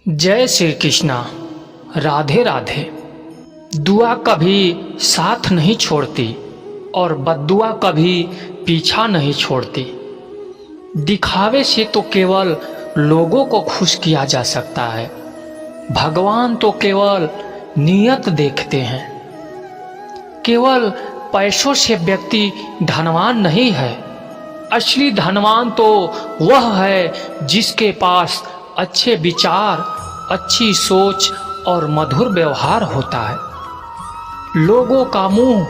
जय श्री कृष्णा। राधे राधे। दुआ कभी साथ नहीं छोड़ती और बद्दुआ कभी पीछा नहीं छोड़ती। दिखावे से तो केवल लोगों को खुश किया जा सकता है, भगवान तो केवल नियत देखते हैं। केवल पैसों से व्यक्ति धनवान नहीं है, असली धनवान तो वह है जिसके पास अच्छे विचार, अच्छी सोच और मधुर व्यवहार होता है। लोगों का मुंह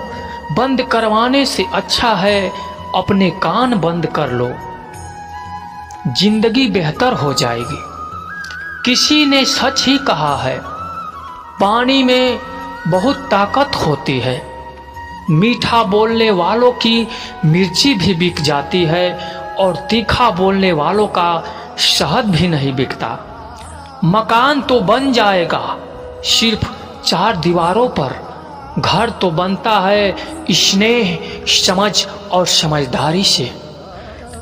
बंद करवाने से अच्छा है अपने कान बंद कर लो, जिंदगी बेहतर हो जाएगी। किसी ने सच ही कहा है, पानी में बहुत ताकत होती है। मीठा बोलने वालों की मिर्ची भी बिक जाती है और तीखा बोलने वालों का शहद भी नहीं बिकता। मकान तो बन जाएगा सिर्फ 4 दीवारों पर, घर तो बनता है स्नेह, समझ और समझदारी से।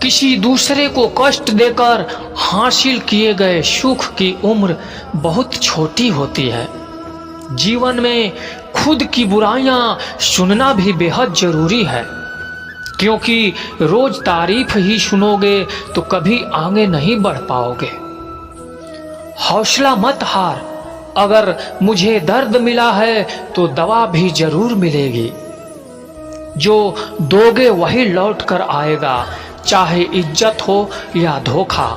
किसी दूसरे को कष्ट देकर हासिल किए गए सुख की उम्र बहुत छोटी होती है। जीवन में खुद की बुराइयां सुनना भी बेहद जरूरी है, क्योंकि रोज तारीफ ही सुनोगे तो कभी आगे नहीं बढ़ पाओगे। हौसला मत हार, अगर मुझे दर्द मिला है तो दवा भी जरूर मिलेगी। जो दोगे वही लौट कर आएगा, चाहे इज्जत हो या धोखा।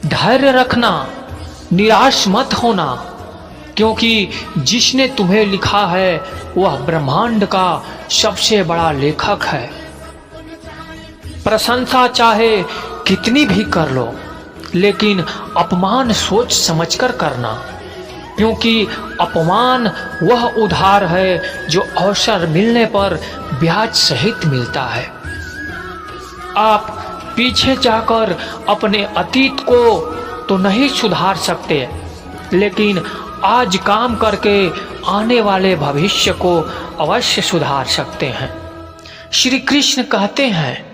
धैर्य रखना, निराश मत होना, क्योंकि जिसने तुम्हें लिखा है वह ब्रह्मांड का सबसे बड़ा लेखक है। प्रशंसा चाहे कितनी भी कर लो, लेकिन अपमान सोच समझकर करना, क्योंकि अपमान वह उधार है जो अवसर मिलने पर ब्याज सहित मिलता है। आप पीछे जाकर अपने अतीत को तो नहीं सुधार सकते, लेकिन आज काम करके आने वाले भविष्य को अवश्य सुधार सकते हैं। श्री कृष्ण कहते हैं,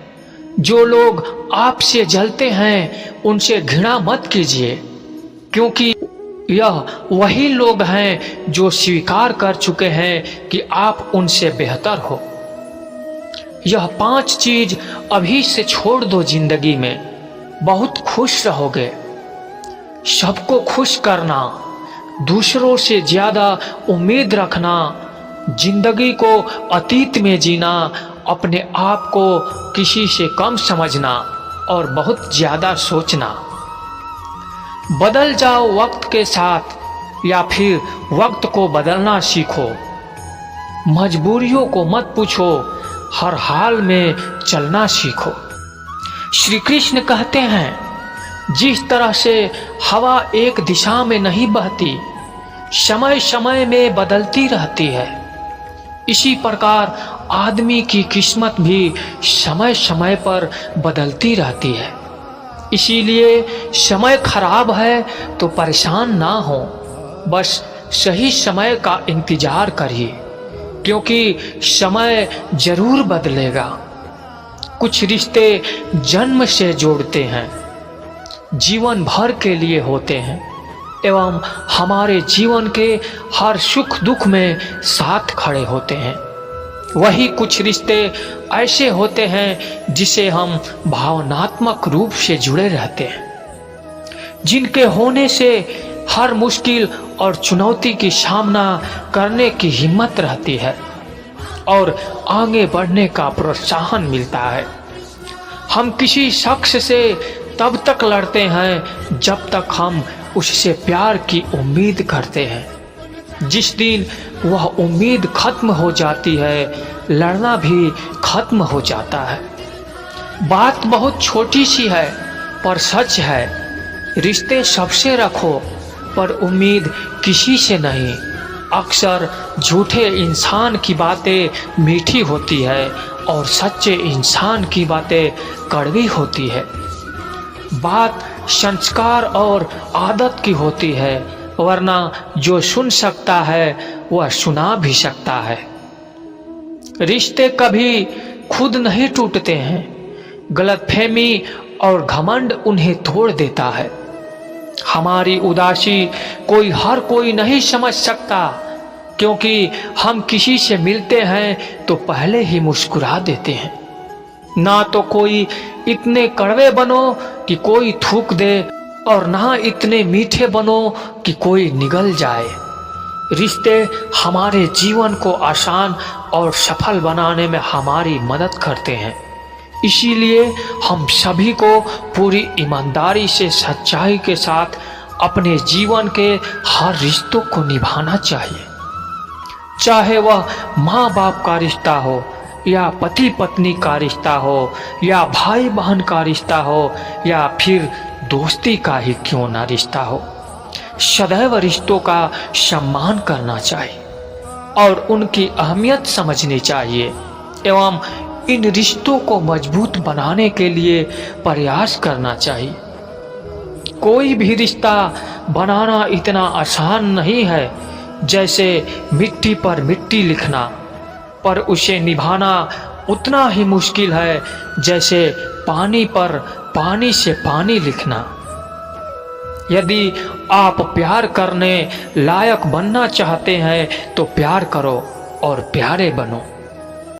जो लोग आपसे जलते हैं उनसे घृणा मत कीजिए, क्योंकि यह वही लोग हैं जो स्वीकार कर चुके हैं कि आप उनसे बेहतर हो। यह 5 चीज अभी से छोड़ दो जिंदगी में, बहुत खुश रहोगे। सबको खुश करना, दूसरों से ज्यादा उम्मीद रखना, जिंदगी को अतीत में जीना, अपने आप को किसी से कम समझना और बहुत ज्यादा सोचना। बदल जाओ वक्त के साथ या फिर वक्त को बदलना सीखो। मजबूरियों को मत पूछो, हर हाल में चलना सीखो। श्री कृष्ण कहते हैं, जिस तरह से हवा एक दिशा में नहीं बहती, समय समय में बदलती रहती है, इसी प्रकार आदमी की किस्मत भी समय समय पर बदलती रहती है। इसीलिए समय खराब है तो परेशान ना हो, बस सही समय का इंतजार करिए, क्योंकि समय जरूर बदलेगा। कुछ रिश्ते जन्म से जोड़ते हैं, जीवन भर के लिए होते हैं एवं हमारे जीवन के हर सुख दुख में साथ खड़े होते हैं। वही कुछ रिश्ते ऐसे होते हैं जिसे हम भावनात्मक रूप से जुड़े रहते हैं, जिनके होने से हर मुश्किल और चुनौती की सामना करने की हिम्मत रहती है और आगे बढ़ने का प्रोत्साहन मिलता है। हम किसी शख्स से तब तक लड़ते हैं जब तक हम उससे प्यार की उम्मीद करते हैं। जिस दिन वह उम्मीद खत्म हो जाती है, लड़ना भी खत्म हो जाता है। बात बहुत छोटी सी है पर सच है, रिश्ते सबसे रखो पर उम्मीद किसी से नहीं। अक्सर झूठे इंसान की बातें मीठी होती है और सच्चे इंसान की बातें कड़वी होती है। बात संस्कार और आदत की होती है, वरना जो सुन सकता है वह सुना भी सकता है। रिश्ते कभी खुद नहीं टूटते हैं, गलतफहमी और घमंड उन्हें तोड़ देता है। हमारी उदासी हर कोई नहीं समझ सकता, क्योंकि हम किसी से मिलते हैं तो पहले ही मुस्कुरा देते हैं। ना तो कोई इतने कड़वे बनो कि कोई थूक दे, और ना इतने मीठे बनो कि कोई निगल जाए। रिश्ते हमारे जीवन को आसान और सफल बनाने में हमारी मदद करते हैं। इसीलिए हम सभी को पूरी ईमानदारी से, सच्चाई के साथ अपने जीवन के हर रिश्तों को निभाना चाहिए। चाहे वह माँ बाप का रिश्ता हो, या पति पत्नी का रिश्ता हो, या भाई बहन का रिश्ता हो, या फिर दोस्ती का ही क्यों ना रिश्ता हो, सदैव रिश्तों का सम्मान करना चाहिए और उनकी अहमियत समझनी चाहिए, एवं इन रिश्तों को मजबूत बनाने के लिए प्रयास करना चाहिए। कोई भी रिश्ता बनाना इतना आसान नहीं है जैसे मिट्टी पर मिट्टी लिखना, पर उसे निभाना उतना ही मुश्किल है जैसे पानी पर पानी से पानी लिखना। यदि आप प्यार करने लायक बनना चाहते हैं तो प्यार करो और प्यारे बनो।